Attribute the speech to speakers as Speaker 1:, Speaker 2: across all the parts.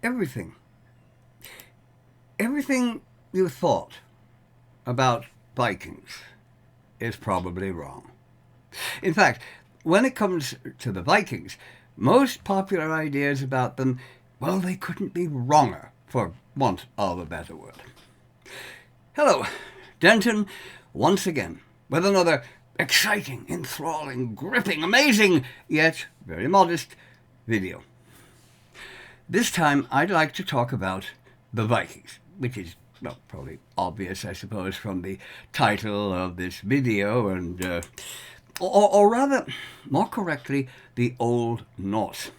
Speaker 1: everything you thought about Vikings is probably wrong. In fact, when it comes to the Vikings, most popular ideas about them, well, they couldn't be wronger, for want of a better word. Hello, Denton, once again, with another exciting, enthralling, gripping, amazing, yet very modest video. This time, I'd like to talk about the Vikings, which is, well, probably obvious, I suppose, from the title of this video, and or rather, more correctly, the Old Norse.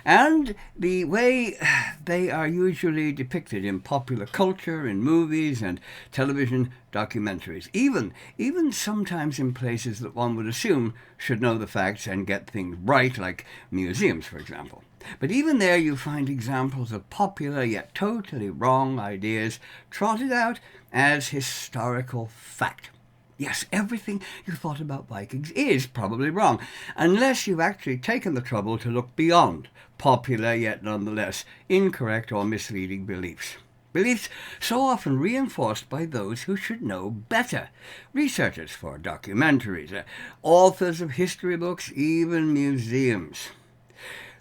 Speaker 1: And the way they are usually depicted in popular culture, in movies and television documentaries, even sometimes in places that one would assume should know the facts and get things right, like museums, for example. But even there you find examples of popular yet totally wrong ideas trotted out as historical fact. Yes, everything you thought about Vikings is probably wrong, unless you've actually taken the trouble to look beyond popular yet nonetheless incorrect or misleading beliefs. Beliefs so often reinforced by those who should know better. Researchers for documentaries, authors of history books, even museums.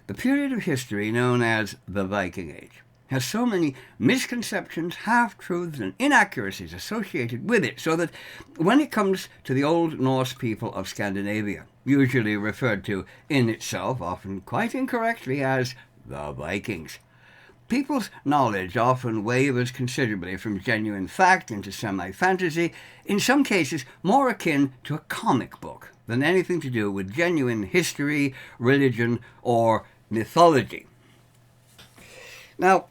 Speaker 1: The period of history known as the Viking Age has so many misconceptions, half-truths, and inaccuracies associated with it, so that when it comes to the Old Norse people of Scandinavia, usually referred to in itself, often quite incorrectly, as the Vikings, people's knowledge often wavers considerably from genuine fact into semi-fantasy, in some cases more akin to a comic book than anything to do with genuine history, religion, or mythology. Now,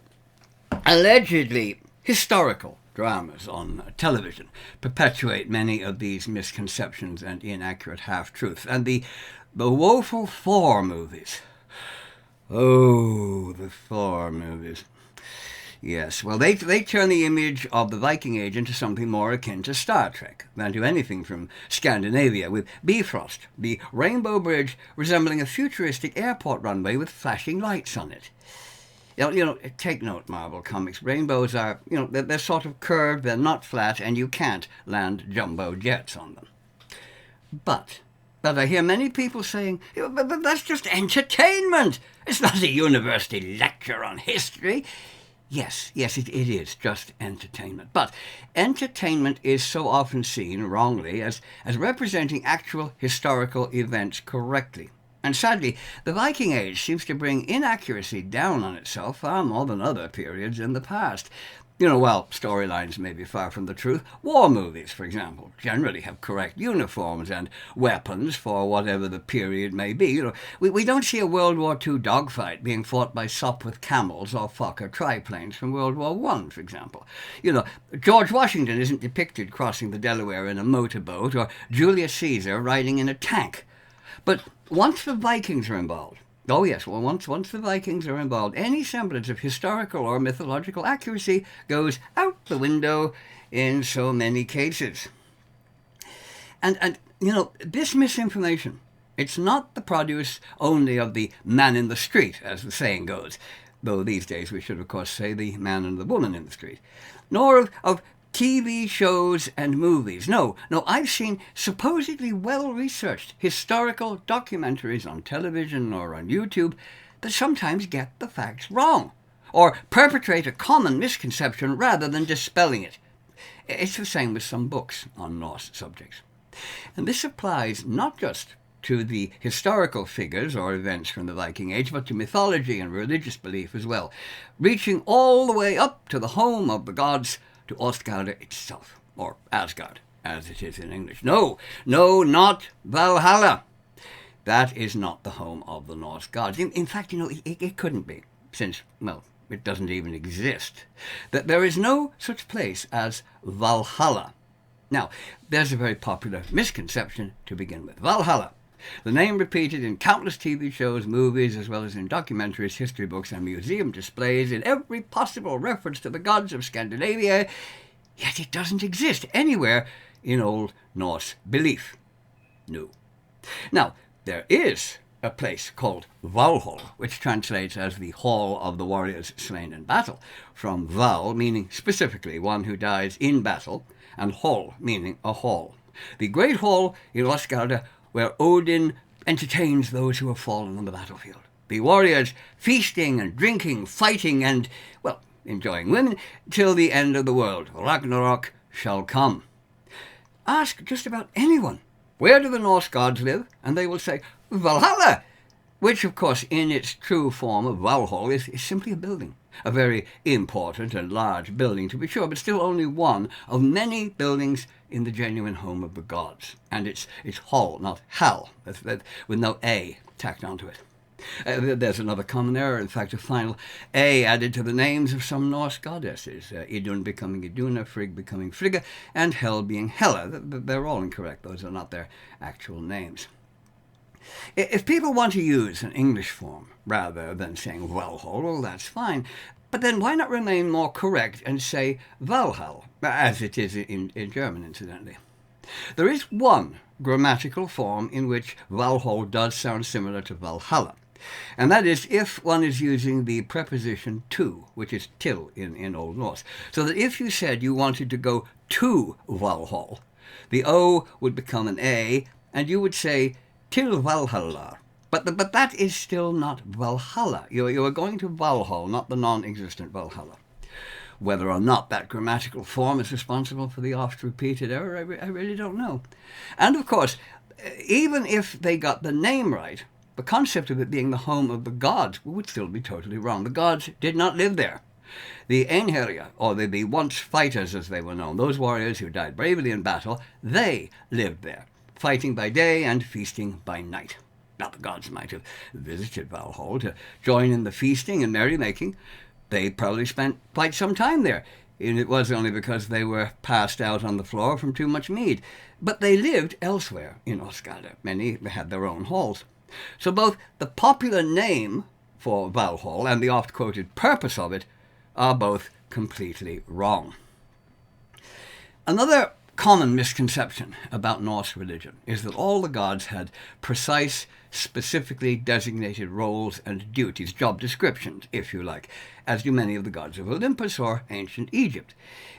Speaker 1: allegedly historical dramas on television perpetuate many of these misconceptions and inaccurate half-truths. And the woeful Thor movies. Oh, the Thor movies. Yes, well, they turn the image of the Viking Age into something more akin to Star Trek than to anything from Scandinavia, with Bifrost, the Rainbow Bridge, resembling a futuristic airport runway with flashing lights on it. You know, take note, Marvel Comics. Rainbows are, they're sort of curved, they're not flat, and you can't land jumbo jets on them. But I hear many people saying, but that's just entertainment. It's not a university lecture on history. Yes, it is just entertainment. But entertainment is so often seen, wrongly, as representing actual historical events correctly. And sadly, the Viking Age seems to bring inaccuracy down on itself far more than other periods in the past. While storylines may be far from the truth, war movies, for example, generally have correct uniforms and weapons for whatever the period may be. We don't see a World War II dogfight being fought by Sopwith camels or Fokker triplanes from World War I, for example. George Washington isn't depicted crossing the Delaware in a motorboat, or Julius Caesar riding in a tank. But once the Vikings are involved, once the Vikings are involved, any semblance of historical or mythological accuracy goes out the window in so many cases. And this misinformation, it's not the produce only of the man in the street, as the saying goes, though these days we should, of course, say the man and the woman in the street, nor of TV shows and movies. No, I've seen supposedly well-researched historical documentaries on television or on YouTube that sometimes get the facts wrong, or perpetrate a common misconception rather than dispelling it. It's the same with some books on Norse subjects. And this applies not just to the historical figures or events from the Viking Age, but to mythology and religious belief as well, reaching all the way up to the home of the gods, to Ostgard itself, or Asgard, as it is in English. No, not Valhalla. That is not the home of the Norse gods. In fact, it couldn't be, since, it doesn't even exist. That there is no such place as Valhalla. Now, there's a very popular misconception to begin with. Valhalla, the name repeated in countless TV shows, movies, as well as in documentaries, history books, and museum displays, in every possible reference to the gods of Scandinavia, yet it doesn't exist anywhere in Old Norse belief. No. Now, there is a place called Valhall, which translates as the Hall of the Warriors Slain in Battle, from Val, meaning specifically one who dies in battle, and Hall, meaning a hall. The great hall in Osgard, where Odin entertains those who have fallen on the battlefield. The warriors feasting and drinking, fighting and, well, enjoying women, till the end of the world. Ragnarok shall come. Ask just about anyone, where do the Norse gods live? And they will say, Valhalla, which, of course, in its true form of Valhall, is simply a building. A very important and large building, to be sure, but still only one of many buildings in the genuine home of the gods. And it's hall, not hall, with no A tacked onto it. There's another common error, in fact, a final A added to the names of some Norse goddesses, Idun becoming Iduna, Frigg becoming Frigga, and Hel being Hela. They're all incorrect. Those are not their actual names. If people want to use an English form rather than saying Valhall, well, that's fine. But then why not remain more correct and say Valhall, as it is in German, incidentally? There is one grammatical form in which Valhall does sound similar to Valhalla, and that is if one is using the preposition to, which is till in Old Norse. So that if you said you wanted to go to Valhall, the O would become an A, and you would say till Valhalla. But that is still not Valhalla. You are going to Valhall, not the non-existent Valhalla. Whether or not that grammatical form is responsible for the oft-repeated error, I really don't know. And of course, even if they got the name right, the concept of it being the home of the gods would still be totally wrong. The gods did not live there. The Einherja, or the once fighters as they were known, those warriors who died bravely in battle, they lived there, fighting by day and feasting by night. Now the gods might have visited Valhall to join in the feasting and merrymaking. They probably spent quite some time there, and it was only because they were passed out on the floor from too much mead. But they lived elsewhere in Osgard. Many had their own halls. So both the popular name for Valhall and the oft-quoted purpose of it are both completely wrong. Another common misconception about Norse religion is that all the gods had precise, specifically designated roles and duties, job descriptions, if you like, as do many of the gods of Olympus or ancient Egypt.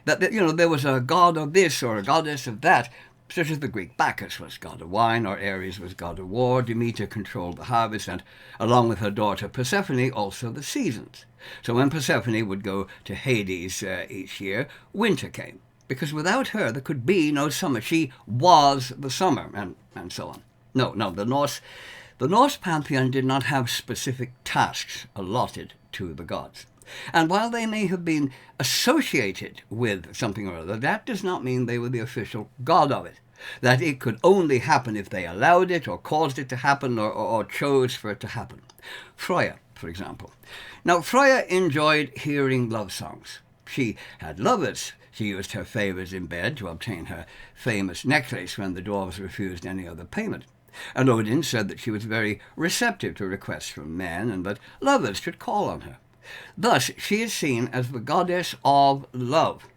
Speaker 1: That there was a god of this or a goddess of that, such as the Greek Bacchus was god of wine, or Ares was god of war, Demeter controlled the harvest, and along with her daughter Persephone, also the seasons. So when Persephone would go to Hades each year, winter came, because without her there could be no summer. She was the summer, and so on. No, the Norse pantheon did not have specific tasks allotted to the gods. And while they may have been associated with something or other, that does not mean they were the official god of it. That it could only happen if they allowed it or caused it to happen or chose for it to happen. Freyja, for example. Now, Freyja enjoyed hearing love songs. She had lovers. She used her favours in bed to obtain her famous necklace when the dwarves refused any other payment. And Odin said that she was very receptive to requests from men and that lovers should call on her. Thus, she is seen as the goddess of love.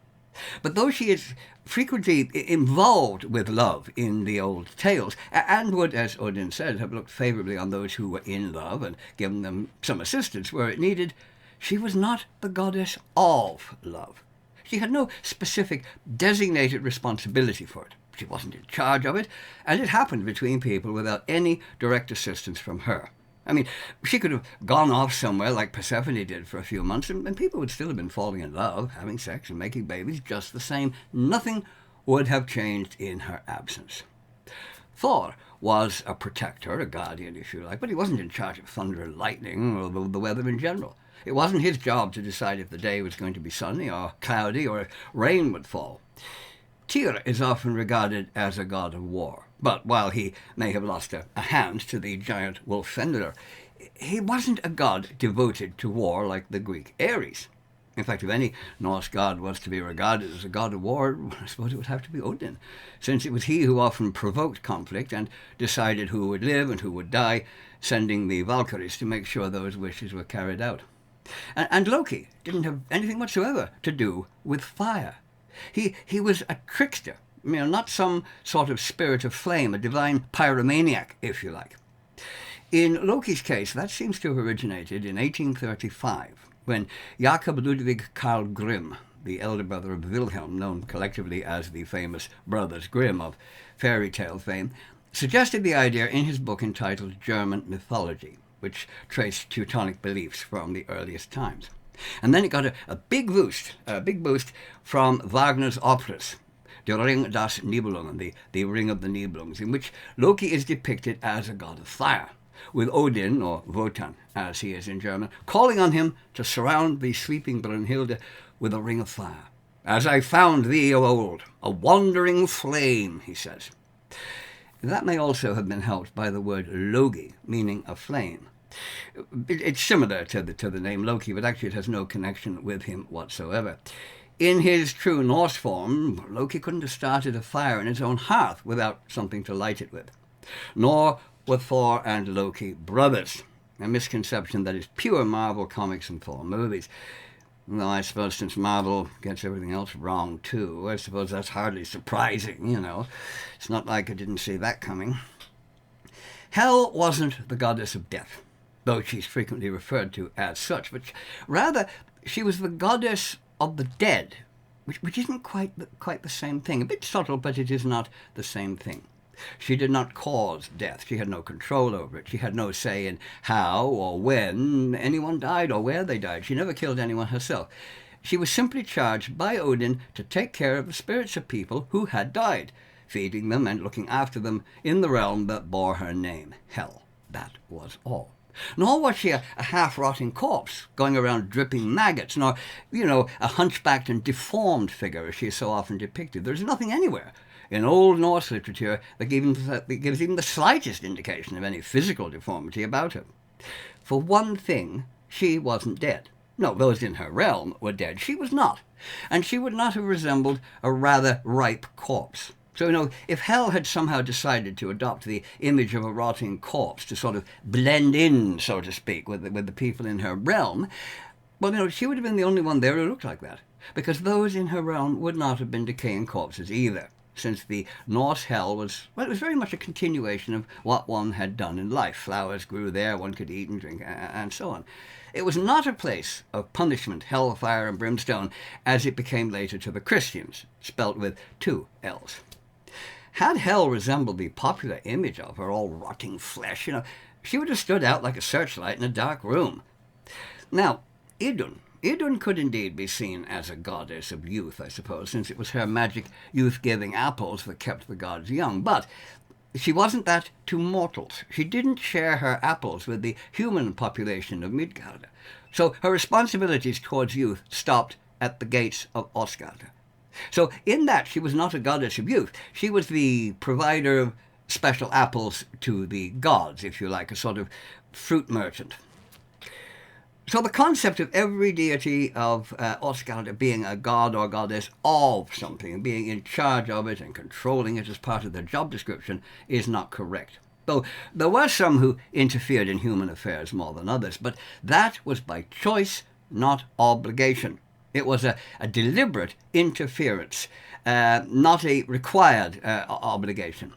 Speaker 1: But though she is frequently involved with love in the old tales, and would, as Odin said, have looked favourably on those who were in love and given them some assistance where it needed, she was not the goddess of love. She had no specific designated responsibility for it. She wasn't in charge of it, and it happened between people without any direct assistance from her. I mean, she could have gone off somewhere like Persephone did for a few months, and people would still have been falling in love, having sex and making babies just the same. Nothing would have changed in her absence. Thor was a protector, a guardian, if you like, but he wasn't in charge of thunder and lightning or the weather in general. It wasn't his job to decide if the day was going to be sunny or cloudy or if rain would fall. Tyr is often regarded as a god of war, but while he may have lost a hand to the giant wolf Fenrir, he wasn't a god devoted to war like the Greek Ares. In fact, if any Norse god was to be regarded as a god of war, I suppose it would have to be Odin, since it was he who often provoked conflict and decided who would live and who would die, sending the Valkyries to make sure those wishes were carried out. And Loki didn't have anything whatsoever to do with fire. He was a trickster, not some sort of spirit of flame, a divine pyromaniac, if you like. In Loki's case, that seems to have originated in 1835, when Jakob Ludwig Karl Grimm, the elder brother of Wilhelm, known collectively as the famous Brothers Grimm of fairy tale fame, suggested the idea in his book entitled German Mythology, which traced Teutonic beliefs from the earliest times. And then it got a big boost from Wagner's operas, Der Ring das Nibelungen, the Ring of the Nibelungs, in which Loki is depicted as a god of fire, with Odin, or Wotan, as he is in German, calling on him to surround the sleeping Brunhilde with a ring of fire. As I found thee of old, a wandering flame, he says. That may also have been helped by the word Logi, meaning a flame. It's similar to the name Loki, but actually it has no connection with him whatsoever. In his true Norse form, Loki couldn't have started a fire in his own hearth without something to light it with. Nor were Thor and Loki brothers, a misconception that is pure Marvel comics and Thor movies. Though I suppose since Marvel gets everything else wrong too, I suppose that's hardly surprising, you know. It's not like I didn't see that coming. Hel wasn't the goddess of death, though she's frequently referred to as such, but rather she was the goddess of the dead, which isn't quite the same thing. A bit subtle, but it is not the same thing. She did not cause death. She had no control over it. She had no say in how or when anyone died or where they died. She never killed anyone herself. She was simply charged by Odin to take care of the spirits of people who had died, feeding them and looking after them in the realm that bore her name, Hel. That was all. Nor was she a half-rotting corpse going around dripping maggots, nor, a hunchbacked and deformed figure as she is so often depicted. There's nothing anywhere in Old Norse literature that gives even the slightest indication of any physical deformity about her. For one thing, she wasn't dead. No, those in her realm were dead. She was not. And she would not have resembled a rather ripe corpse. So, if Hel had somehow decided to adopt the image of a rotting corpse to sort of blend in, so to speak, with the people in her realm, well, she would have been the only one there who looked like that, because those in her realm would not have been decaying corpses either, since the Norse Hel was very much a continuation of what one had done in life. Flowers grew there, one could eat and drink, and so on. It was not a place of punishment, hellfire and brimstone, as it became later to the Christians, spelt with 2 L's. Had Hel resembled the popular image of her all rotting flesh, she would have stood out like a searchlight in a dark room. Now, Idun could indeed be seen as a goddess of youth, I suppose, since it was her magic youth-giving apples that kept the gods young. But she wasn't that to mortals. She didn't share her apples with the human population of Midgard. So her responsibilities towards youth stopped at the gates of Asgard. So in that, she was not a goddess of youth. She was the provider of special apples to the gods, if you like, a sort of fruit merchant. So the concept of every deity of Asgard being a god or goddess of something, being in charge of it and controlling it as part of their job description, is not correct. Though there were some who interfered in human affairs more than others, but that was by choice, not obligation. It was a deliberate interference, not a required obligation.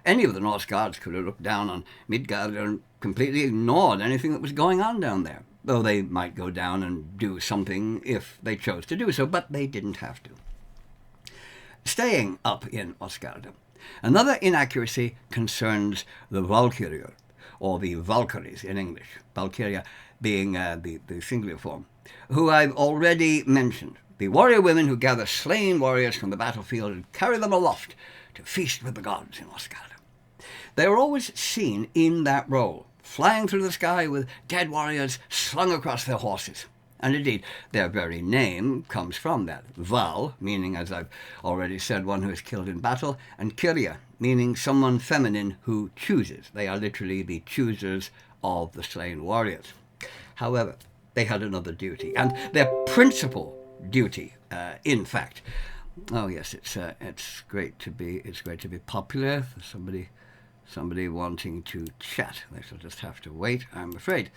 Speaker 1: Any of the Norse gods could have looked down on Midgard and completely ignored anything that was going on down there, though they might go down and do something if they chose to do so, but they didn't have to. Staying up in Asgard, another inaccuracy concerns the Valkyrie, or the Valkyries in English, Valkyria being the singular form, who I've already mentioned, the warrior women who gather slain warriors from the battlefield and carry them aloft to feast with the gods in Asgard. They are always seen in that role, flying through the sky with dead warriors slung across their horses. And indeed, their very name comes from that. Val, meaning, as I've already said, one who is killed in battle, and Kyria, meaning someone feminine who chooses. They are literally the choosers of the slain warriors. However, they had another duty, and their principal duty, in fact. Oh yes, it's great to be popular. Somebody wanting to chat. They shall just have to wait, I'm afraid.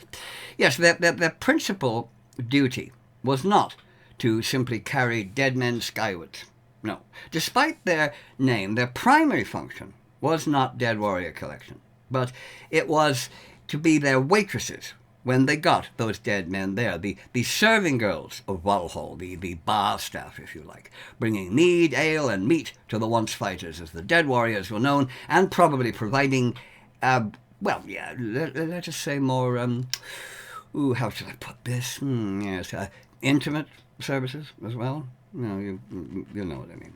Speaker 1: Yes, their principal duty was not to simply carry dead men skywards. No. Despite their name, their primary function was not dead warrior collection, but it was to be their waitresses when they got those dead men there, the serving girls of Valhall, the bar staff, if you like, bringing mead, ale, and meat to the once fighters, as the dead warriors were known, and probably providing, let's just say more, how should I put this? Intimate services as well. You know what I mean.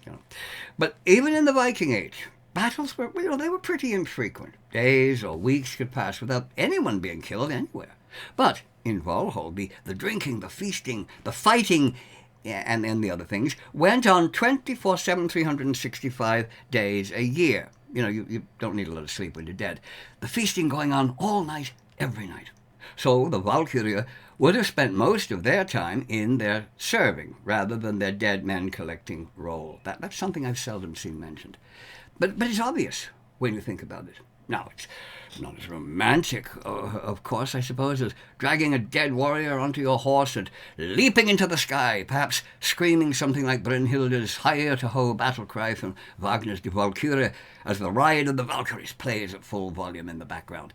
Speaker 1: But even in the Viking Age, battles were, they were pretty infrequent. Days or weeks could pass without anyone being killed anywhere. But in Valhall, the drinking, the feasting, the fighting, and the other things went on 24/7, 365 days a year. You don't need a lot of sleep when you're dead. The feasting going on all night, every night. So the Valkyrie would have spent most of their time in their serving rather than their dead men collecting role. That's something I've seldom seen mentioned. But it's obvious when you think about it. Now, it's not as romantic, of course, I suppose, as dragging a dead warrior onto your horse and leaping into the sky, perhaps screaming something like Brynhilde's higher-to-ho battle cry from Wagner's Die Walküre as the Ride of the Valkyries plays at full volume in the background.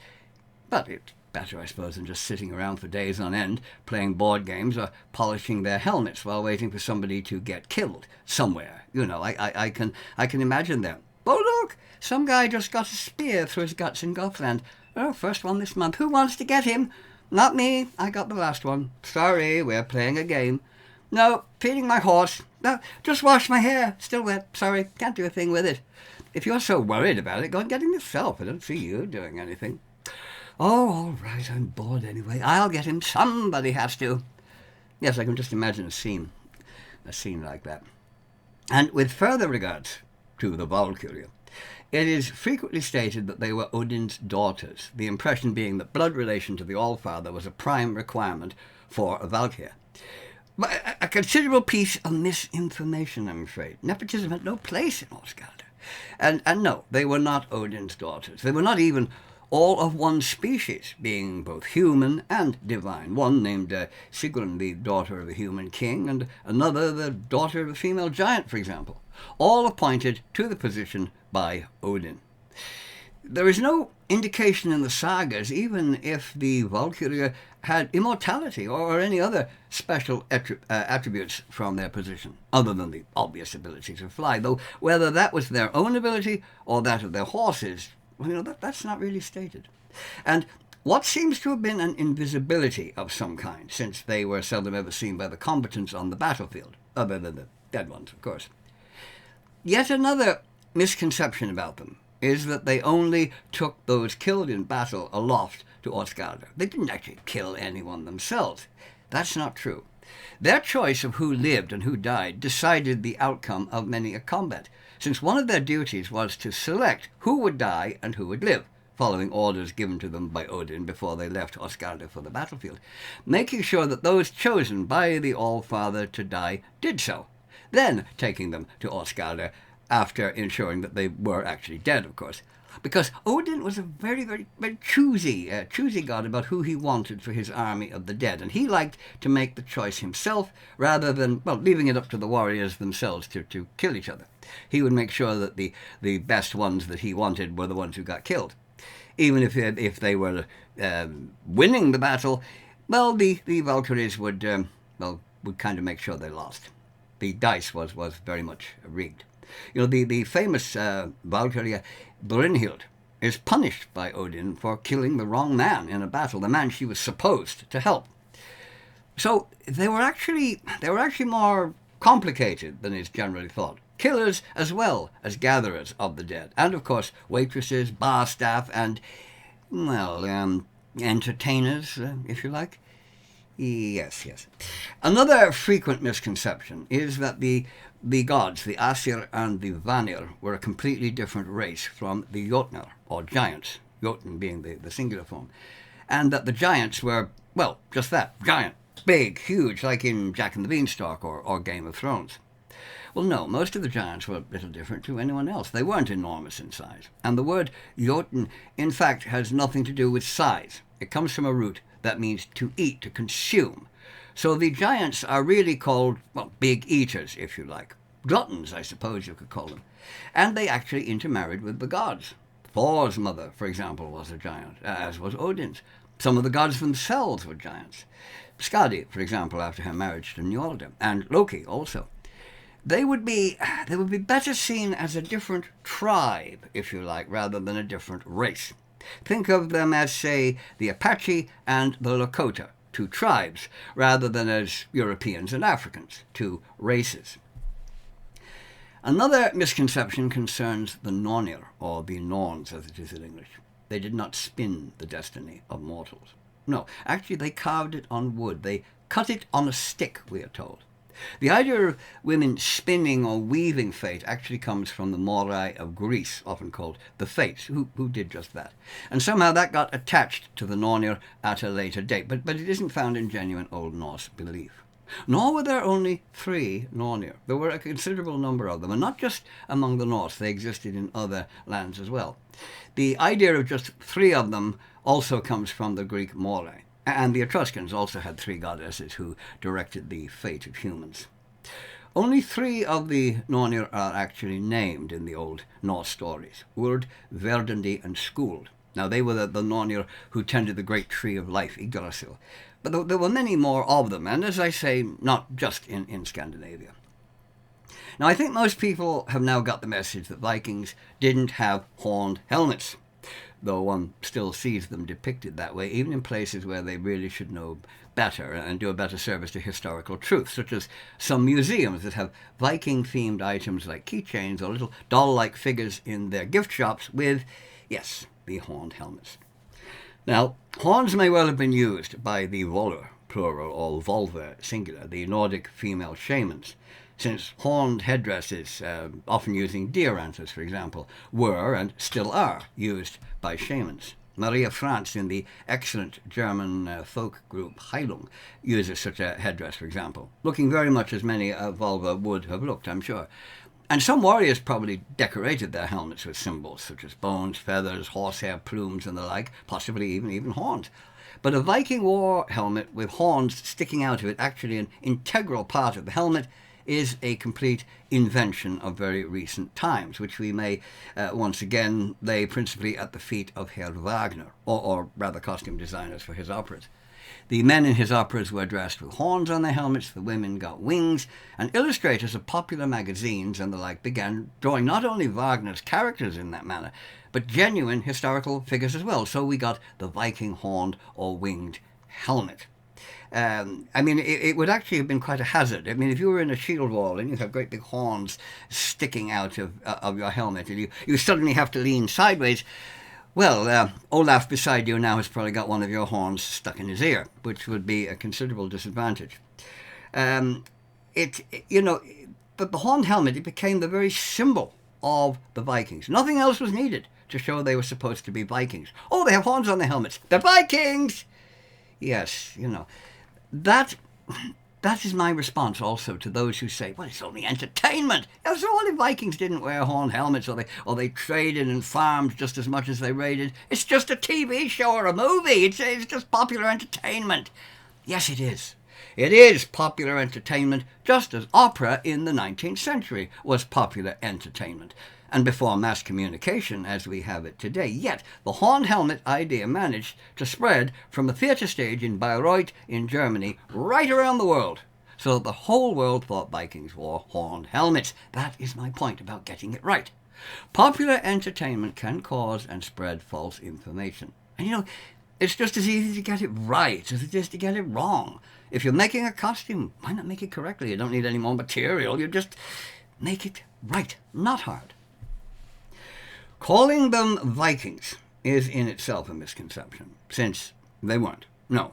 Speaker 1: But it's better, I suppose, than just sitting around for days on end, playing board games or polishing their helmets while waiting for somebody to get killed somewhere. I can imagine them. Oh, look, some guy just got a spear through his guts in Gothland. Oh, first one this month. Who wants to get him? Not me. I got the last one. Sorry, we're playing a game. No, feeding my horse. No, just washed my hair. Still wet. Sorry, can't do a thing with it. If you're so worried about it, go and get him yourself. I don't see you doing anything. Oh, all right, I'm bored anyway. I'll get him. Somebody has to. Yes, I can just imagine a scene like that. And with further regards to the Valkyrie, it is frequently stated that they were Odin's daughters, the impression being that blood relation to the Allfather was a prime requirement for a Valkyrie. But a considerable piece of misinformation, I'm afraid. Nepotism had no place in Asgard. And no, they were not Odin's daughters. They were not even all of one species, being both human and divine. One named Sigrun, the daughter of a human king, and another the daughter of a female giant, for example, all appointed to the position by Odin. There is no indication in the sagas, even if the Valkyrie had immortality or any other special attributes from their position, other than the obvious ability to fly, though whether that was their own ability or that of their horses, that's not really stated. And what seems to have been an invisibility of some kind, since they were seldom ever seen by the combatants on the battlefield, other than the dead ones, of course. Yet another misconception about them is that they only took those killed in battle aloft to Asgard. They didn't actually kill anyone themselves. That's not true. Their choice of who lived and who died decided the outcome of many a combat, since one of their duties was to select who would die and who would live, following orders given to them by Odin before they left Asgard for the battlefield, making sure that those chosen by the Allfather to die did so, then taking them to Asgard after ensuring that they were actually dead, of course. Because Odin was a very, very, very choosy god about who he wanted for his army of the dead, and he liked to make the choice himself rather than, leaving it up to the warriors themselves to kill each other. He would make sure that the best ones that he wanted were the ones who got killed. Even if they were winning the battle, the Valkyries would kind of make sure they lost. The dice was very much rigged. The famous Valkyrie Brynhild is punished by Odin for killing the wrong man in a battle, the man she was supposed to help. So they were actually more complicated than is generally thought. Killers as well as gatherers of the dead, and of course waitresses, bar staff, and entertainers, if you like. Yes. Another frequent misconception is that the gods, the Asir and the Vanir, were a completely different race from the Jotnar, or giants, Jotun being the singular form, and that the giants were, just that, giant, big, huge, like in Jack and the Beanstalk or Game of Thrones. Well, no, most of the giants were a little different to anyone else. They weren't enormous in size, and the word Jotun, in fact, has nothing to do with size. It comes from a root that means to eat, to consume. So the giants are really called, big eaters, if you like. Gluttons, I suppose you could call them. And they actually intermarried with the gods. Thor's mother, for example, was a giant, as was Odin's. Some of the gods themselves were giants. Skadi, for example, after her marriage to Njord, and Loki also. They would be better seen as a different tribe, if you like, rather than a different race. Think of them as, say, the Apache and the Lakota, two tribes, rather than as Europeans and Africans, two races. Another misconception concerns the Nornir, or the Norns as it is in English. They did not spin the destiny of mortals. No, actually they carved it on wood. They cut it on a stick, we are told. The idea of women spinning or weaving fate actually comes from the Moirai of Greece, often called the Fates, who did just that. And somehow that got attached to the Nornir at a later date, but it isn't found in genuine Old Norse belief. Nor were there only 3 Nornir. There were a considerable number of them, and not just among the Norse. They existed in other lands as well. The idea of just 3 of them also comes from the Greek Moirai. And the Etruscans also had 3 goddesses who directed the fate of humans. Only 3 of the Nornir are actually named in the Old Norse stories: Urd, Verdandi, and Skuld. Now, they were the Nornir who tended the great tree of life, Yggdrasil. But there were many more of them, and as I say, not just in Scandinavia. Now, I think most people have now got the message that Vikings didn't have horned helmets, though one still sees them depicted that way, even in places where they really should know better and do a better service to historical truth, such as some museums that have Viking-themed items like keychains or little doll-like figures in their gift shops with, yes, the horned helmets. Now, horns may well have been used by the Volur, plural, or Volva, singular, the Nordic female shamans, since horned headdresses, often using deer antlers, for example, were and still are used by shamans. Maria Franz, in the excellent German folk group Heilung, uses such a headdress, for example, looking very much as many a vulva would have looked, I'm sure. And some warriors probably decorated their helmets with symbols such as bones, feathers, horsehair, plumes, and the like, possibly even horns. But a Viking war helmet with horns sticking out of it, actually an integral part of the helmet, is a complete invention of very recent times, which we may once again lay principally at the feet of Herr Wagner, or rather costume designers for his operas. The men in his operas were dressed with horns on their helmets, the women got wings, and illustrators of popular magazines and the like began drawing not only Wagner's characters in that manner, but genuine historical figures as well. So we got the Viking horned or winged helmet. It would actually have been quite a hazard. I mean, if you were in a shield wall and you have great big horns sticking out of your helmet and you suddenly have to lean sideways, well, Olaf beside you now has probably got one of your horns stuck in his ear, which would be a considerable disadvantage. But the horned helmet, it became the very symbol of the Vikings. Nothing else was needed to show they were supposed to be Vikings. Oh, they have horns on their helmets. They're Vikings! Yes, that is my response also to those who say, well, it's only entertainment. Yeah, so what if Vikings didn't wear horned helmets or they traded and farmed just as much as they raided? It's just a TV show or a movie. It's just popular entertainment. Yes, it is. It is popular entertainment, just as opera in the 19th century was popular entertainment, and before mass communication as we have it today. Yet the horned helmet idea managed to spread from a theatre stage in Bayreuth in Germany right around the world, so that the whole world thought Vikings wore horned helmets. That is my point about getting it right. Popular entertainment can cause and spread false information. And it's just as easy to get it right as it is to get it wrong. If you're making a costume, why not make it correctly? You don't need any more material. You just make it right, not hard. Calling them Vikings is in itself a misconception, since they weren't. No,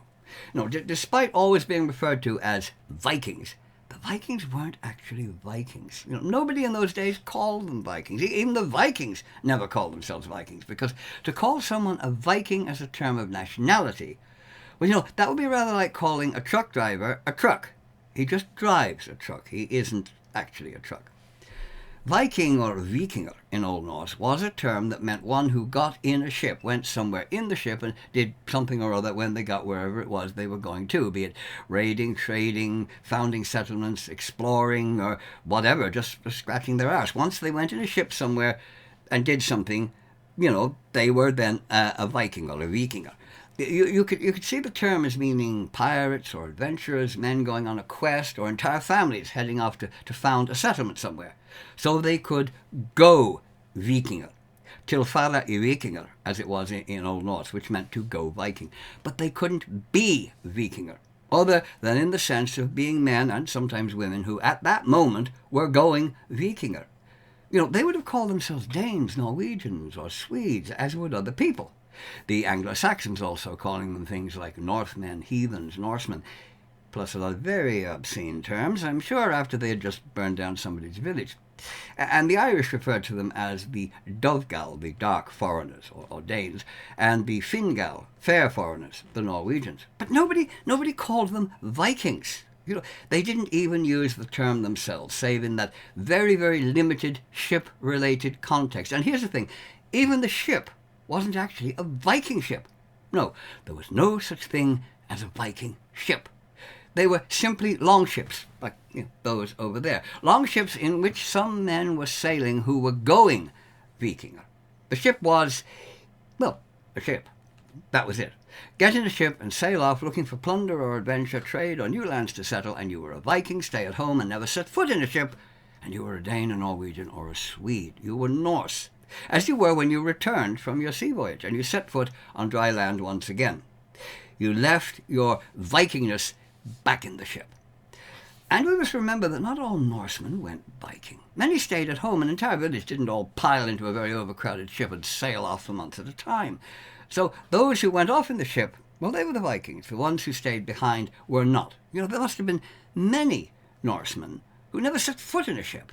Speaker 1: despite always being referred to as Vikings, the Vikings weren't actually Vikings. Nobody in those days called them Vikings. Even the Vikings never called themselves Vikings, because to call someone a Viking as a term of nationality, well, that would be rather like calling a truck driver a truck. He just drives a truck. He isn't actually a truck. Viking or Vikinger in Old Norse was a term that meant one who got in a ship, went somewhere in the ship and did something or other when they got wherever it was they were going to, be it raiding, trading, founding settlements, exploring, or whatever, just scratching their arse. Once they went in a ship somewhere and did something, they were then a Viking or a Vikinger. You could see the term as meaning pirates or adventurers, men going on a quest, or entire families heading off to found a settlement somewhere. So they could go Vikinger. Till fara I Vikinger, as it was in Old Norse, which meant to go Viking. But they couldn't be Vikinger, other than in the sense of being men and sometimes women who at that moment were going Vikinger. They would have called themselves Danes, Norwegians, or Swedes, as would other people. The Anglo-Saxons also calling them things like Northmen, heathens, Norsemen, plus a lot of very obscene terms, I'm sure, after they had just burned down somebody's village. And the Irish referred to them as the Dovgal, the dark foreigners, or Danes, and the Fingal, fair foreigners, the Norwegians. But nobody called them Vikings. They didn't even use the term themselves, save in that very, very limited ship-related context. And here's the thing, even the ship wasn't actually a Viking ship. No, there was no such thing as a Viking ship. They were simply longships, like those over there. Longships in which some men were sailing who were going Vikinger. The ship was, well, a ship. That was it. Get in a ship and sail off looking for plunder or adventure, trade or new lands to settle, and you were a Viking, stay at home and never set foot in a ship, and you were a Dane, a Norwegian, or a Swede. You were Norse, as you were when you returned from your sea voyage and you set foot on dry land once again. You left your Vikingness back in the ship. And we must remember that not all Norsemen went Viking. Many stayed at home. An entire village didn't all pile into a very overcrowded ship and sail off for months at a time. So those who went off in the ship, well, they were the Vikings. The ones who stayed behind were not. There must have been many Norsemen who never set foot in a ship.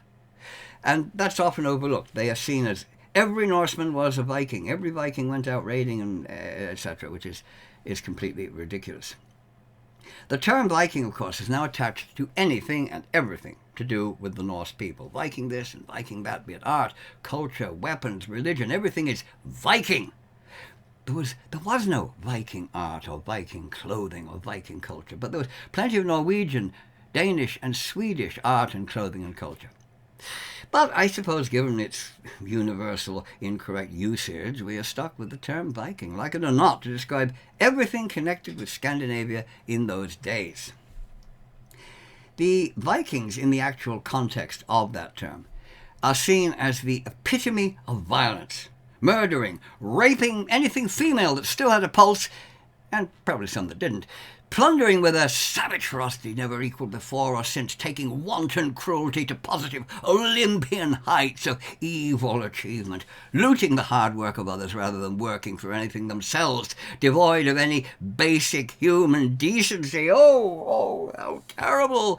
Speaker 1: And that's often overlooked. They are seen as every Norseman was a Viking. Every Viking went out raiding, and etc., which is completely ridiculous. The term Viking, of course, is now attached to anything and everything to do with the Norse people. Viking this and Viking that, be it art, culture, weapons, religion, everything is Viking. There was no Viking art or Viking clothing or Viking culture, but there was plenty of Norwegian, Danish and Swedish art and clothing and culture. But I suppose given its universal incorrect usage, we are stuck with the term Viking, like it or not, to describe everything connected with Scandinavia in those days. The Vikings, in the actual context of that term, are seen as the epitome of violence, murdering, raping anything female that still had a pulse, and probably some that didn't, plundering with a savage ferocity never equalled before or since, taking wanton cruelty to positive Olympian heights of evil achievement, looting the hard work of others rather than working for anything themselves, devoid of any basic human decency. Oh, how terrible!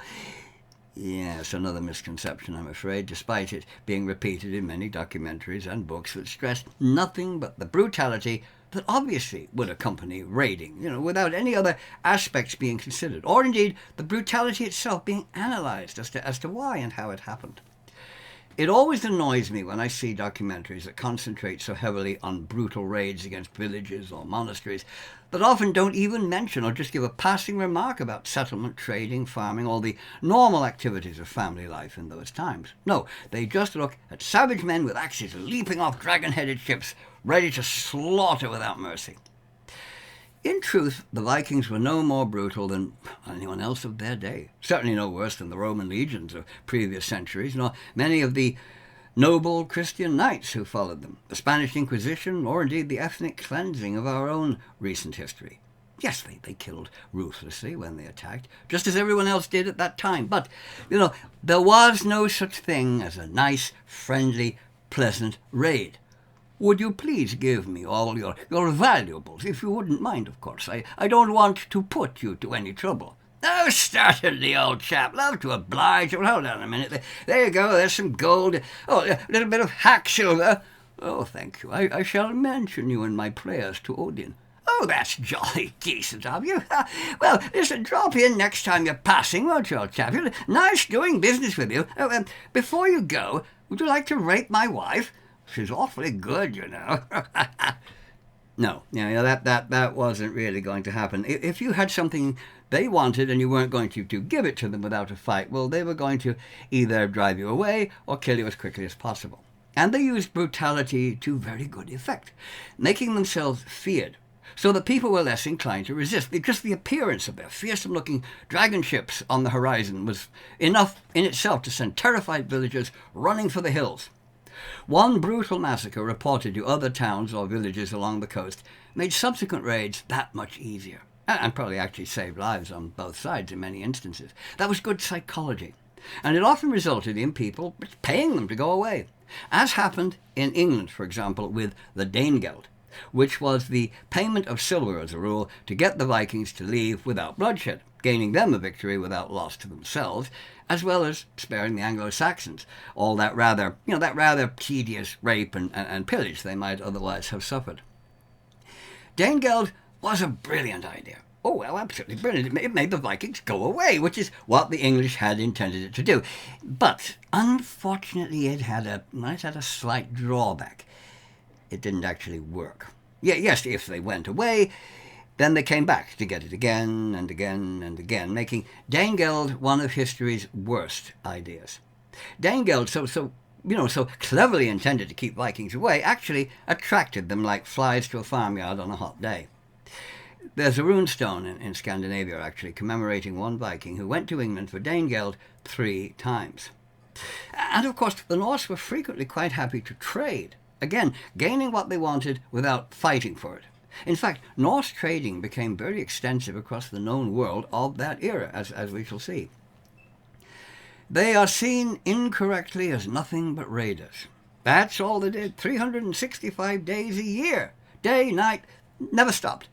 Speaker 1: Yes, another misconception, I'm afraid, despite it being repeated in many documentaries and books that stress nothing but the brutality that obviously would accompany raiding, without any other aspects being considered, or indeed the brutality itself being analysed as to why and how it happened. It always annoys me when I see documentaries that concentrate so heavily on brutal raids against villages or monasteries that often don't even mention or just give a passing remark about settlement, trading, farming, all the normal activities of family life in those times. No, they just look at savage men with axes leaping off dragon-headed ships, ready to slaughter without mercy. In truth, the Vikings were no more brutal than anyone else of their day. Certainly no worse than the Roman legions of previous centuries, nor many of the noble Christian knights who followed them, the Spanish Inquisition, or indeed the ethnic cleansing of our own recent history. Yes, they killed ruthlessly when they attacked, just as everyone else did at that time. But, there was no such thing as a nice, friendly, pleasant raid. Would you please give me all your valuables, if you wouldn't mind, of course. I don't want to put you to any trouble. Oh, certainly, old chap. Love to oblige. Well, hold on a minute. There you go. There's some gold. Oh, a little bit of hack silver. Oh, thank you. I shall mention you in my prayers to Odin. Oh, that's jolly decent of you. Well, listen, drop in next time you're passing, won't you, old chap? Nice doing business with you. Oh, before you go, would you like to rape my wife? She's awfully good, No, that wasn't really going to happen. If you had something they wanted and you weren't going to give it to them without a fight, well, they were going to either drive you away or kill you as quickly as possible. And they used brutality to very good effect, making themselves feared so that people were less inclined to resist. Just the appearance of their fearsome-looking dragon ships on the horizon was enough in itself to send terrified villagers running for the hills. One brutal massacre reported to other towns or villages along the coast made subsequent raids that much easier, and probably actually saved lives on both sides in many instances. That was good psychology, and it often resulted in people paying them to go away, as happened in England, for example, with the Danegeld, which was the payment of silver as a rule to get the Vikings to leave without bloodshed, gaining them a victory without loss to themselves, as well as sparing the Anglo-Saxons all that rather tedious rape and pillage they might otherwise have suffered. Danegeld was a brilliant idea. Oh, well, absolutely brilliant. It made the Vikings go away, which is what the English had intended it to do. But, unfortunately, it had a slight drawback. It didn't actually work. Yes, if they went away, then they came back to get it again and again and again, making Danegeld one of history's worst ideas. Danegeld, so cleverly intended to keep Vikings away, actually attracted them like flies to a farmyard on a hot day. There's a runestone in Scandinavia, actually, commemorating one Viking who went to England for Danegeld 3 times. And, of course, the Norse were frequently quite happy to trade, again, gaining what they wanted without fighting for it. In fact, Norse trading became very extensive across the known world of that era, as we shall see. They are seen incorrectly as nothing but raiders. That's all they did, 365 days a year. Day, night, never stopped.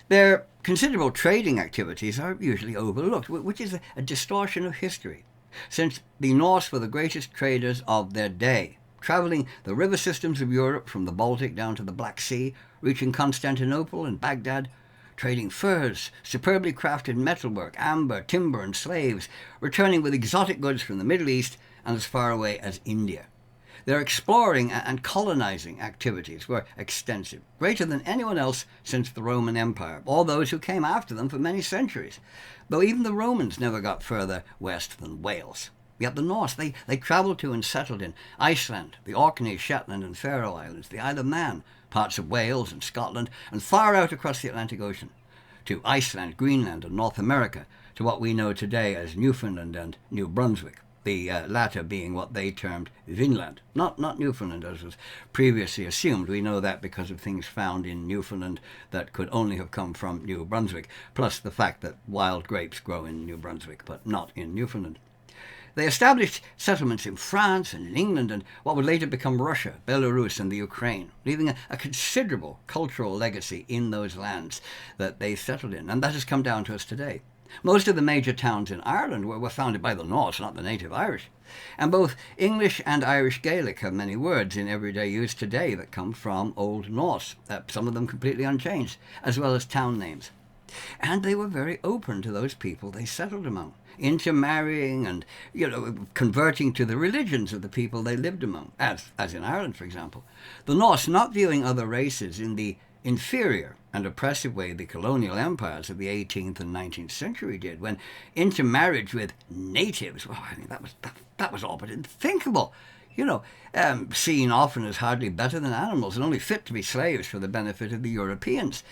Speaker 1: Their considerable trading activities are usually overlooked, which is a distortion of history, since the Norse were the greatest traders of their day, travelling the river systems of Europe from the Baltic down to the Black Sea, reaching Constantinople and Baghdad, trading furs, superbly crafted metalwork, amber, timber, and slaves, returning with exotic goods from the Middle East and as far away as India. Their exploring and colonizing activities were extensive, greater than anyone else since the Roman Empire, or those who came after them for many centuries, though even the Romans never got further west than Wales. Yet the Norse, they travelled to and settled in Iceland, the Orkneys, Shetland and Faroe Islands, the Isle of Man, parts of Wales and Scotland, and far out across the Atlantic Ocean, to Iceland, Greenland and North America, to what we know today as Newfoundland and New Brunswick, the latter being what they termed Vinland, not Newfoundland as was previously assumed. We know that because of things found in Newfoundland that could only have come from New Brunswick, plus the fact that wild grapes grow in New Brunswick, but not in Newfoundland. They established settlements in France and in England and what would later become Russia, Belarus and the Ukraine, leaving a considerable cultural legacy in those lands that they settled in, and that has come down to us today. Most of the major towns in Ireland were founded by the Norse, not the native Irish. And both English and Irish Gaelic have many words in everyday use today that come from Old Norse, some of them completely unchanged, as well as town names. And they were very open to those people they settled among, intermarrying and, converting to the religions of the people they lived among, as in Ireland, for example. The Norse not viewing other races in the inferior and oppressive way the colonial empires of the 18th and 19th century did, when intermarriage with natives, that was all but unthinkable. Seen often as hardly better than animals and only fit to be slaves for the benefit of the Europeans.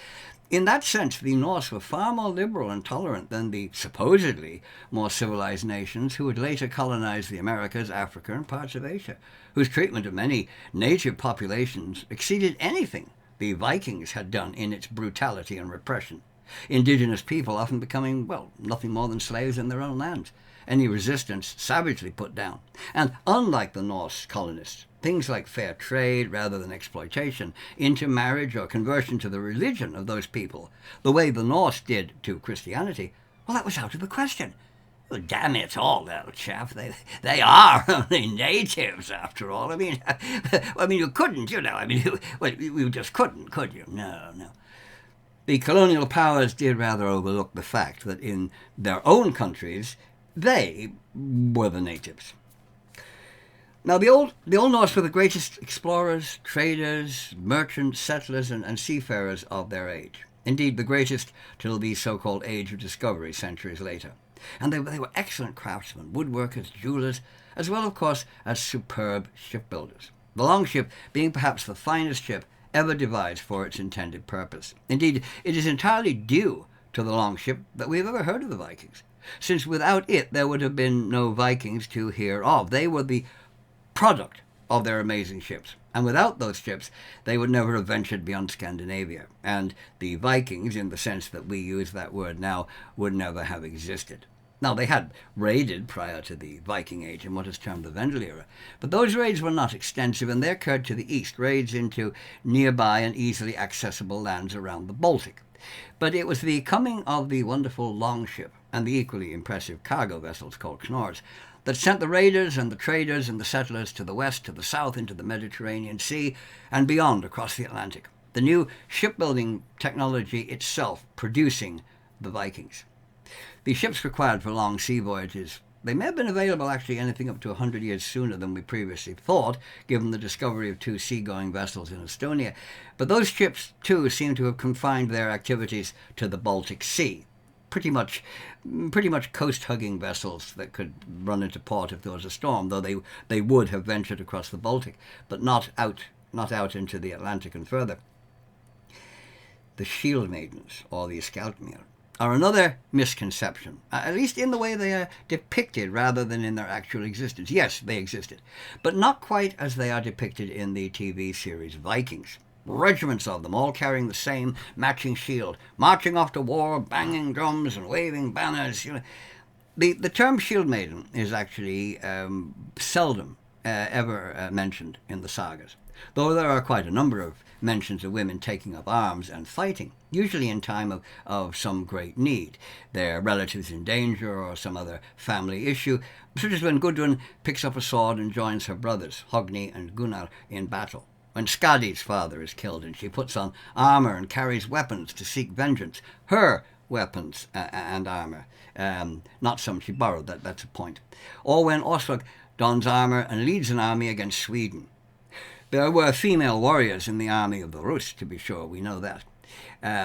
Speaker 1: In that sense, the Norse were far more liberal and tolerant than the supposedly more civilized nations who would later colonize the Americas, Africa, and parts of Asia, whose treatment of many native populations exceeded anything the Vikings had done in its brutality and repression. Indigenous people often becoming, nothing more than slaves in their own lands, any resistance savagely put down. And unlike the Norse colonists, things like fair trade rather than exploitation, intermarriage or conversion to the religion of those people, the way the Norse did to Christianity, that was out of the question. Well, damn it all, old chap. They are only natives, after all. I mean, you couldn't, you just couldn't, could you? No. The colonial powers did rather overlook the fact that in their own countries, they were the natives. Now, the Old Norse were the greatest explorers, traders, merchants, settlers, and seafarers of their age. Indeed, the greatest till the so-called Age of Discovery centuries later. And they were excellent craftsmen, woodworkers, jewelers, as well, of course, as superb shipbuilders. The Longship being perhaps the finest ship ever devised for its intended purpose. Indeed, it is entirely due to the Longship that we have ever heard of the Vikings, since without it there would have been no Vikings to hear of. They were the product of their amazing ships, and without those ships they would never have ventured beyond Scandinavia, and the Vikings, in the sense that we use that word now, would never have existed. Now, they had raided prior to the Viking Age in what is termed the Vendel era, but those raids were not extensive, and they occurred to the east, raids into nearby and easily accessible lands around the Baltic. But it was the coming of the wonderful Longship and the equally impressive cargo vessels called Knorrs that sent the raiders and the traders and the settlers to the west, to the south, into the Mediterranean Sea, and beyond across the Atlantic. The new shipbuilding technology itself producing the Vikings. The ships required for long sea voyages, they may have been available actually anything up to 100 years sooner than we previously thought, given the discovery of 2 seagoing vessels in Estonia. But those ships, too, seem to have confined their activities to the Baltic Sea. Pretty much coast-hugging vessels that could run into port if there was a storm, though they would have ventured across the Baltic, but not out into the Atlantic and further. The shield maidens, or the Scoutmere, are another misconception, at least in the way they are depicted rather than in their actual existence. Yes, they existed, but not quite as they are depicted in the TV series Vikings. Regiments of them, all carrying the same matching shield, marching off to war, banging drums and waving banners. The term shield maiden is actually seldom ever mentioned in the sagas, though there are quite a number of mentions of women taking up arms and fighting, usually in time of some great need, their relatives in danger or some other family issue, such as when Gudrun picks up a sword and joins her brothers, Hogni and Gunnar, in battle, when Skadi's father is killed and she puts on armour and carries weapons to seek vengeance, her weapons and armour, not some she borrowed, that's a point, or when Oslo dons armour and leads an army against Sweden. There were female warriors in the army of the Rus, to be sure, we know that.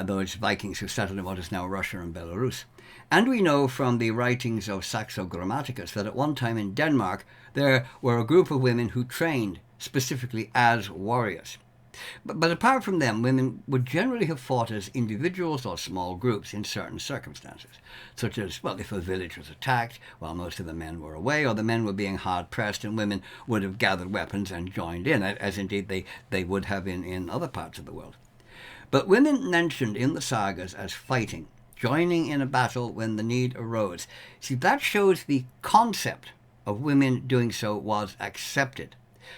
Speaker 1: Those Vikings who settled in what is now Russia and Belarus. And we know from the writings of Saxo Grammaticus that at one time in Denmark there were a group of women who trained specifically as warriors. But apart from them, women would generally have fought as individuals or small groups in certain circumstances, such as, well, if a village was attacked while most of the men were away, or the men were being hard-pressed, and women would have gathered weapons and joined in, as indeed they would have in other parts of the world. But women mentioned in the sagas as fighting, joining in a battle when the need arose. See, that shows the concept of women doing so was accepted,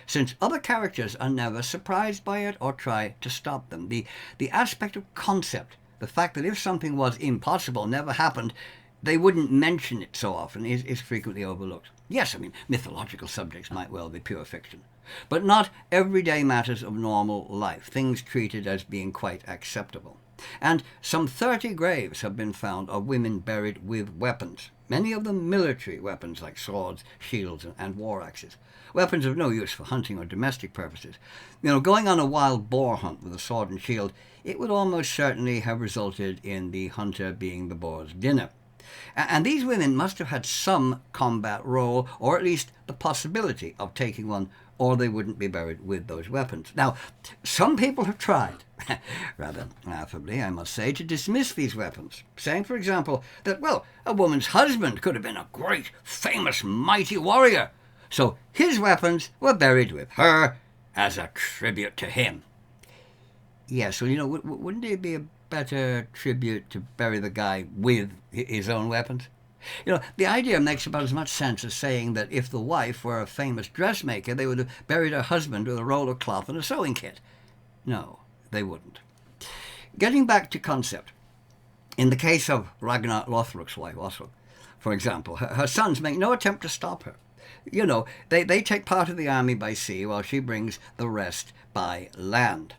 Speaker 1: since other characters are never surprised by it or try to stop them. The aspect of concept, the fact that if something was impossible, never happened, they wouldn't mention it so often, is frequently overlooked. Yes, I mean, mythological subjects might well be pure fiction, but not everyday matters of normal life, things treated as being quite acceptable. And some 30 graves have been found of women buried with weapons, many of them military weapons like swords, shields, and war axes. Weapons of no use for hunting or domestic purposes. Going on a wild boar hunt with a sword and shield, it would almost certainly have resulted in the hunter being the boar's dinner. And these women must have had some combat role, or at least the possibility of taking one, or they wouldn't be buried with those weapons. Now, some people have tried, rather laughably, I must say, to dismiss these weapons, saying, for example, that, well, a woman's husband could have been a great, famous, mighty warrior, so his weapons were buried with her as a tribute to him. Yes, well, wouldn't it be a better tribute to bury the guy with his own weapons? The idea makes about as much sense as saying that if the wife were a famous dressmaker, they would have buried her husband with a roll of cloth and a sewing kit. No, they wouldn't. Getting back to concept, in the case of Ragnar Lothbrok's wife, Oslo, for example, her sons make no attempt to stop her. They take part of the army by sea while she brings the rest by land.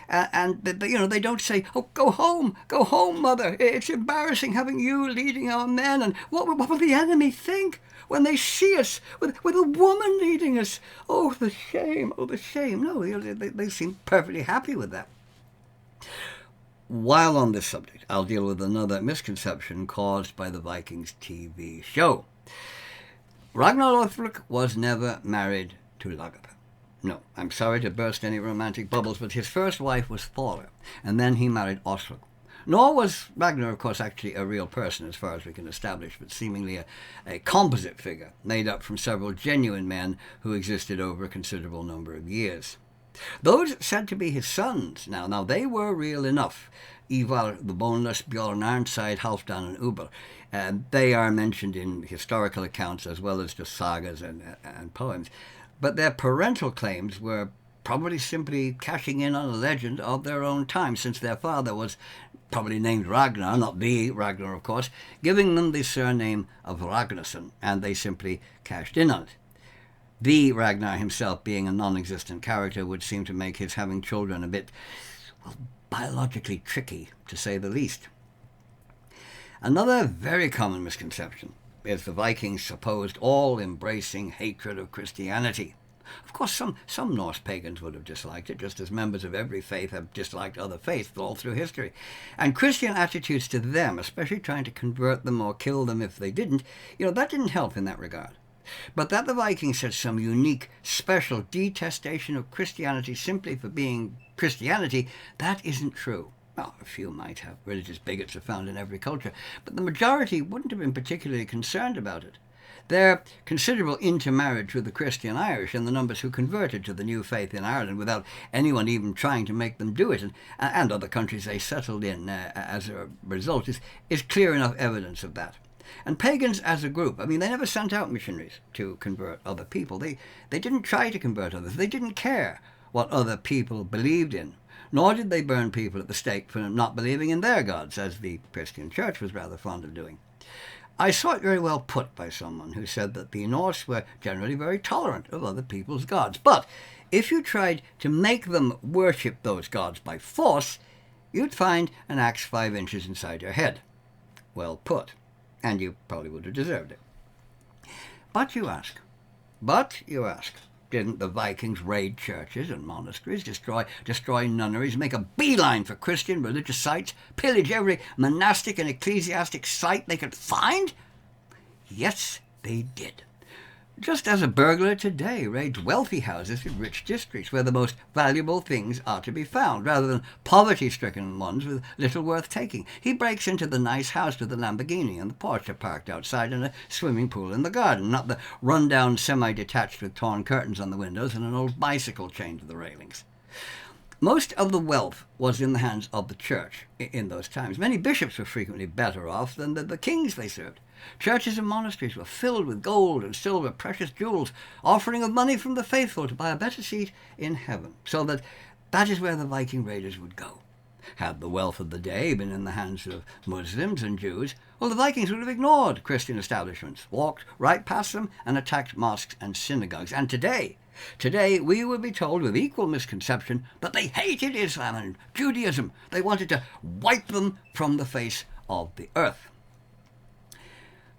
Speaker 1: And they don't say, "Oh, go home, mother. It's embarrassing having you leading our men, and what will the enemy think when they see us with a woman leading us? Oh, the shame, oh, the shame." No, they seem perfectly happy with that. While on this subject, I'll deal with another misconception caused by the Vikings TV show. Ragnar Lothbrok was never married to Lagaper. No, I'm sorry to burst any romantic bubbles, but his first wife was Thora, and then he married Oslog. Nor was Ragnar, of course, actually a real person as far as we can establish, but seemingly a composite figure made up from several genuine men who existed over a considerable number of years. Those said to be his sons, now they were real enough. Ivar the Boneless, Bjorn Ironside, Halfdan and Uber. They are mentioned in historical accounts as well as just sagas and poems. But their parental claims were probably simply cashing in on a legend of their own time, since their father was probably named Ragnar, not the Ragnar, of course, giving them the surname of Ragnarsson, and they simply cashed in on it. The Ragnar himself, being a non-existent character, would seem to make his having children a bit, well, biologically tricky, to say the least. Another very common misconception is the Vikings' supposed all-embracing hatred of Christianity. Of course, some Norse pagans would have disliked it, just as members of every faith have disliked other faiths all through history. And Christian attitudes to them, especially trying to convert them or kill them if they didn't, that didn't help in that regard. But that the Vikings had some unique, special detestation of Christianity simply for being Christianity, that isn't true. Well, a few might have. Religious bigots are found in every culture, but the majority wouldn't have been particularly concerned about it. Their considerable intermarriage with the Christian Irish and the numbers who converted to the new faith in Ireland without anyone even trying to make them do it, and other countries they settled in as a result, is clear enough evidence of that. And pagans as a group, they never sent out missionaries to convert other people. They didn't try to convert others. They didn't care what other people believed in. Nor did they burn people at the stake for not believing in their gods, as the Christian church was rather fond of doing. I saw it very well put by someone who said that the Norse were generally very tolerant of other people's gods. But if you tried to make them worship those gods by force, you'd find an axe 5 inches inside your head. Well put. And you probably would have deserved it. But you ask, didn't the Vikings raid churches and monasteries, destroy nunneries, make a beeline for Christian religious sites, pillage every monastic and ecclesiastic site they could find? Yes, they did. Just as a burglar today raids wealthy houses in rich districts where the most valuable things are to be found, rather than poverty-stricken ones with little worth taking. He breaks into the nice house with the Lamborghini and the Porsche parked outside and a swimming pool in the garden, not the run-down semi-detached with torn curtains on the windows and an old bicycle chained to the railings. Most of the wealth was in the hands of the church in those times. Many bishops were frequently better off than the kings they served. Churches and monasteries were filled with gold and silver, precious jewels, offering of money from the faithful to buy a better seat in heaven. So that is where the Viking raiders would go. Had the wealth of the day been in the hands of Muslims and Jews, well, the Vikings would have ignored Christian establishments, walked right past them, and attacked mosques and synagogues. And today we would be told with equal misconception that they hated Islam and Judaism. They wanted to wipe them from the face of the earth.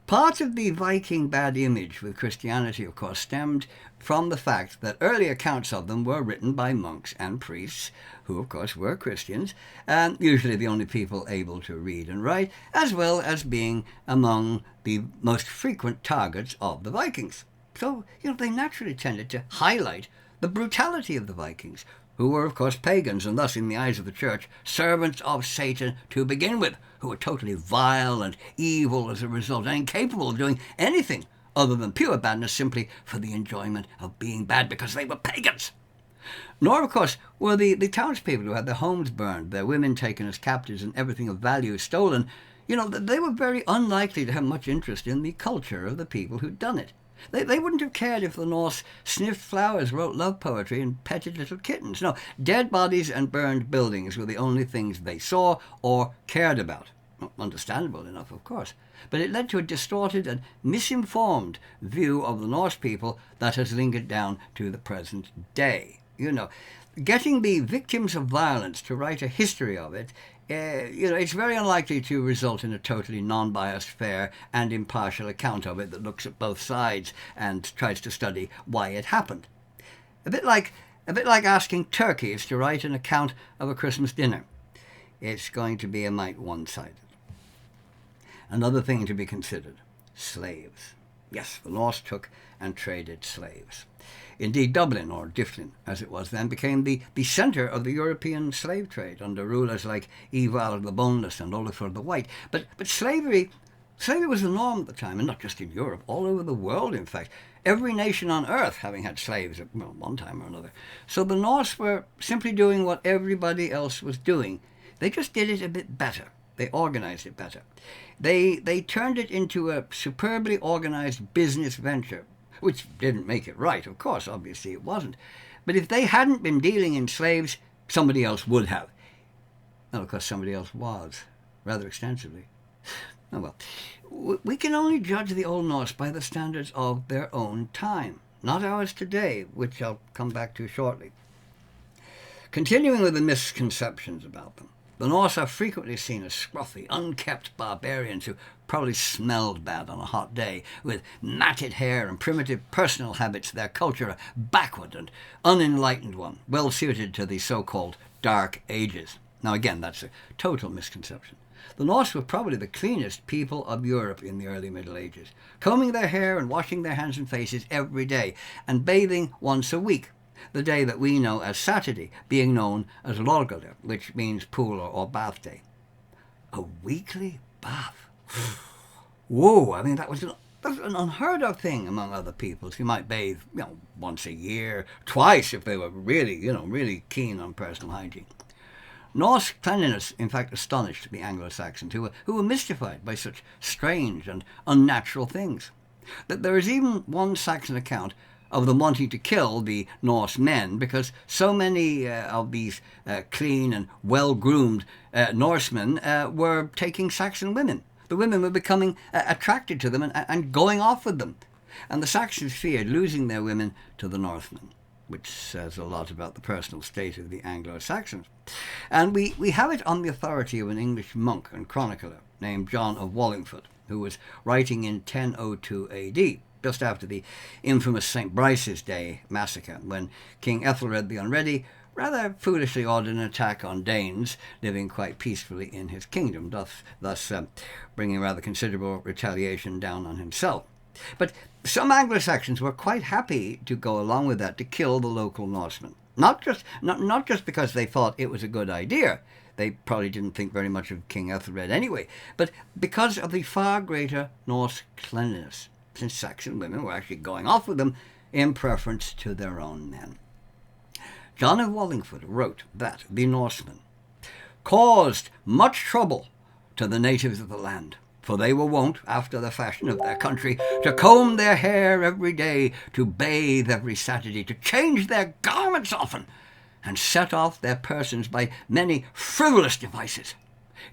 Speaker 1: Part of the Viking bad image with Christianity, of course, stemmed from the fact that early accounts of them were written by monks and priests, who, of course, were Christians, and usually the only people able to read and write, as well as being among the most frequent targets of the Vikings. So, they naturally tended to highlight the brutality of the Vikings, who were, of course, pagans, and thus, in the eyes of the church, servants of Satan to begin with, who were totally vile and evil as a result, and incapable of doing anything other than pure badness simply for the enjoyment of being bad because they were pagans. Nor, of course, were the townspeople who had their homes burned, their women taken as captives, and everything of value stolen, they were very unlikely to have much interest in the culture of the people who'd done it. They wouldn't have cared if the Norse sniffed flowers, wrote love poetry, and petted little kittens. No, dead bodies and burned buildings were the only things they saw or cared about. Understandable enough, of course. But it led to a distorted and misinformed view of the Norse people that has lingered down to the present day. Getting the victims of violence to write a history of it, it's very unlikely to result in a totally non-biased, fair and impartial account of it that looks at both sides and tries to study why it happened. A bit like asking turkeys to write an account of a Christmas dinner. It's going to be a mite one-sided. Another thing to be considered, slaves. Yes, the Norse took and traded slaves. Indeed, Dublin, or Dyflin as it was then, became the centre of the European slave trade under rulers like Ivar the Boneless and Olafur the White. But slavery was the norm at the time, and not just in Europe, all over the world, in fact. Every nation on earth having had slaves at one time or another. So the Norse were simply doing what everybody else was doing. They just did it a bit better. They organized it better. They turned it into a superbly organized business venture, which didn't make it right, of course, obviously it wasn't. But if they hadn't been dealing in slaves, somebody else would have. Well, of course, somebody else was, rather extensively. Oh well, we can only judge the Old Norse by the standards of their own time, not ours today, which I'll come back to shortly. Continuing with the misconceptions about them, the Norse are frequently seen as scruffy, unkept barbarians who probably smelled bad on a hot day, with matted hair and primitive personal habits. Their culture a backward and unenlightened one, well suited to the so-called Dark Ages. Now again, that's a total misconception. The Norse were probably the cleanest people of Europe in the early Middle Ages, combing their hair and washing their hands and faces every day, and bathing once a week, the day that we know as Saturday, being known as Lorgada, which means pool or bath day. A weekly bath? Whoa, I mean, that was an unheard of thing among other peoples who might bathe, once a year, twice if they were really keen on personal hygiene. Norse cleanliness, in fact, astonished the Anglo-Saxons, who were mystified by such strange and unnatural things. That there is even one Saxon account of them wanting to kill the Norse men because so many of these clean and well-groomed Norsemen were taking Saxon women. The women were becoming attracted to them and going off with them. And the Saxons feared losing their women to the Northmen, which says a lot about the personal state of the Anglo-Saxons. And we have it on the authority of an English monk and chronicler named John of Wallingford, who was writing in 1002 AD, just after the infamous St. Brice's Day massacre, when King Ethelred the Unready rather foolishly ordered an attack on Danes living quite peacefully in his kingdom, thus bringing rather considerable retaliation down on himself. But some Anglo-Saxons were quite happy to go along with that, to kill the local Norsemen. Not just because they thought it was a good idea. They probably didn't think very much of King Ethelred anyway, but because of the far greater Norse cleanliness, since Saxon women were actually going off with them in preference to their own men. John of Wallingford wrote that the Norsemen caused much trouble to the natives of the land, for they were wont, after the fashion of their country, to comb their hair every day, to bathe every Saturday, to change their garments often, and set off their persons by many frivolous devices.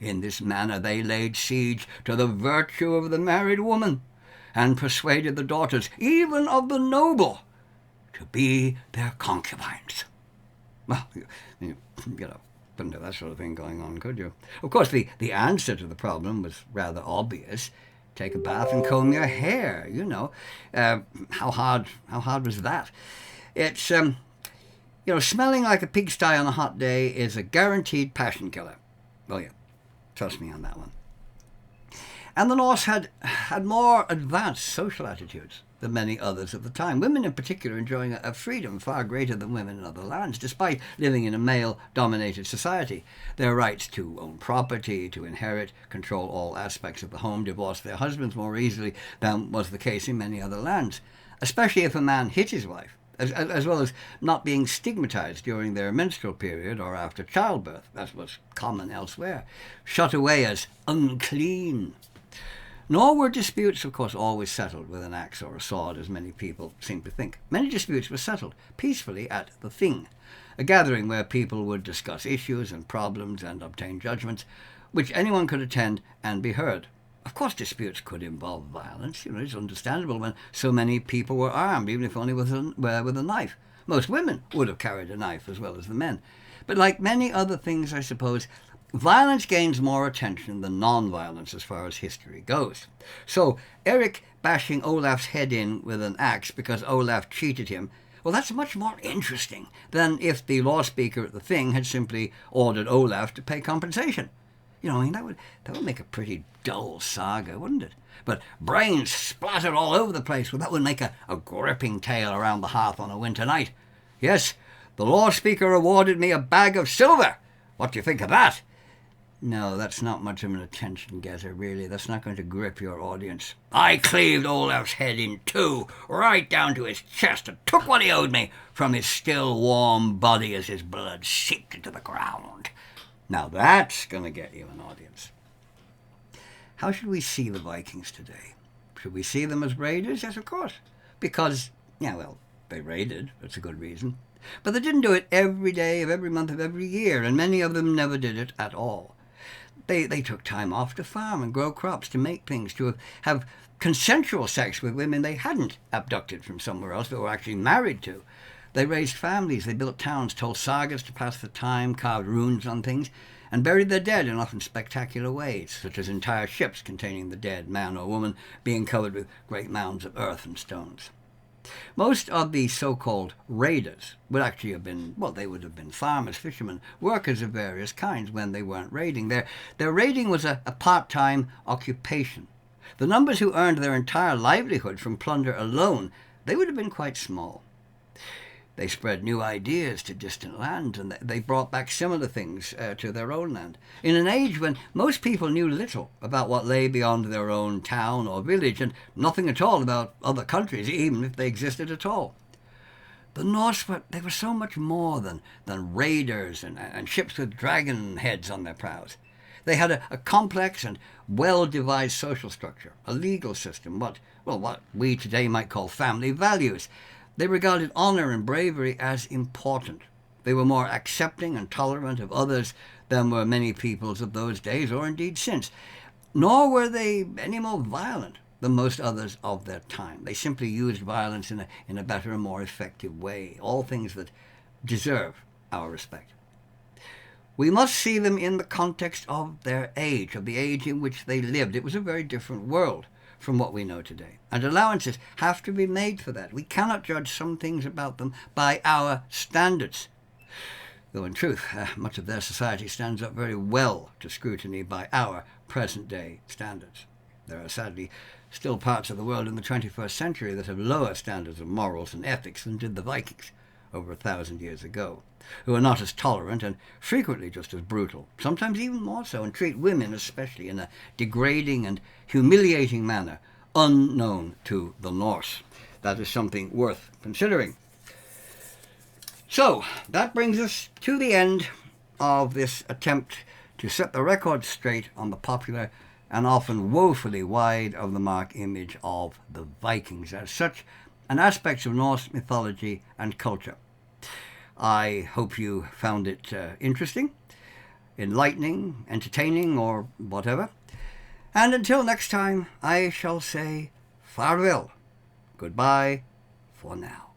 Speaker 1: In this manner they laid siege to the virtue of the married woman, and persuaded the daughters, even of the noble, to be their concubines. Well, you couldn't have that sort of thing going on, could you? Of course, the answer to the problem was rather obvious. Take a bath and comb your hair, How hard was that? It's, smelling like a pigsty on a hot day is a guaranteed passion killer. Well, yeah, trust me on that one. And the Norse had more advanced social attitudes than many others of the time. Women in particular enjoying a freedom far greater than women in other lands, despite living in a male-dominated society. Their rights to own property, to inherit, control all aspects of the home, divorce their husbands more easily than was the case in many other lands, especially if a man hit his wife, as well as not being stigmatized during their menstrual period or after childbirth, as was common elsewhere, shut away as unclean. Nor were disputes, of course, always settled with an axe or a sword, as many people seem to think. Many disputes were settled peacefully at the Thing, a gathering where people would discuss issues and problems and obtain judgments, which anyone could attend and be heard. Of course, disputes could involve violence. It's understandable when so many people were armed, even if only with a knife. Most women would have carried a knife as well as the men. But like many other things, I suppose, violence gains more attention than non-violence as far as history goes. So, Eric bashing Olaf's head in with an axe because Olaf cheated him, well, that's much more interesting than if the law speaker at the Thing had simply ordered Olaf to pay compensation. You know, I mean, that would make a pretty dull saga, wouldn't it? But brains splattered all over the place, well, that would make a gripping tale around the hearth on a winter night. Yes, the law speaker awarded me a bag of silver. What do you think of that? No, that's not much of an attention getter, really. That's not going to grip your audience. I cleaved Olaf's head in two, right down to his chest, and took what he owed me from his still warm body as his blood seeped into the ground. Now that's going to get you an audience. How should we see the Vikings today? Should we see them as raiders? Yes, of course. Because, yeah, well, they raided. That's a good reason. But they didn't do it every day of every month of every year, and many of them never did it at all. They took time off to farm and grow crops, to make things, to have consensual sex with women they hadn't abducted from somewhere else, but were actually married to. They raised families, they built towns, told sagas to pass the time, carved runes on things, and buried their dead in often spectacular ways, such as entire ships containing the dead, man or woman, being covered with great mounds of earth and stones. Most of the so-called raiders would actually have been, well, they would have been farmers, fishermen, workers of various kinds when they weren't raiding. Their raiding was a part-time occupation. The numbers who earned their entire livelihood from plunder alone, they would have been quite small. They spread new ideas to distant lands, and they brought back similar things to their own land. In an age when most people knew little about what lay beyond their own town or village, and nothing at all about other countries, even if they existed at all. The Norse they were so much more than raiders and ships with dragon heads on their prows. They had a complex and well-devised social structure, a legal system, what we today might call family values. They regarded honor and bravery as important. They were more accepting and tolerant of others than were many peoples of those days, or indeed since. Nor were they any more violent than most others of their time. They simply used violence in a better and more effective way, all things that deserve our respect. We must see them in the context of their age, of the age in which they lived. It was a very different world from what we know today, and allowances have to be made for that. We cannot judge some things about them by our standards, though in truth much of their society stands up very well to scrutiny by our present-day standards. There are sadly still parts of the world in the 21st century that have lower standards of morals and ethics than did the Vikings over 1,000 years ago, who are not as tolerant and frequently just as brutal, sometimes even more so, and treat women especially in a degrading and humiliating manner unknown to the Norse. That is something worth considering. So, that brings us to the end of this attempt to set the record straight on the popular and often woefully wide of the mark image of the Vikings as such, and aspects of Norse mythology and culture. I hope you found it interesting, enlightening, entertaining, or whatever. And until next time, I shall say farewell. Goodbye for now.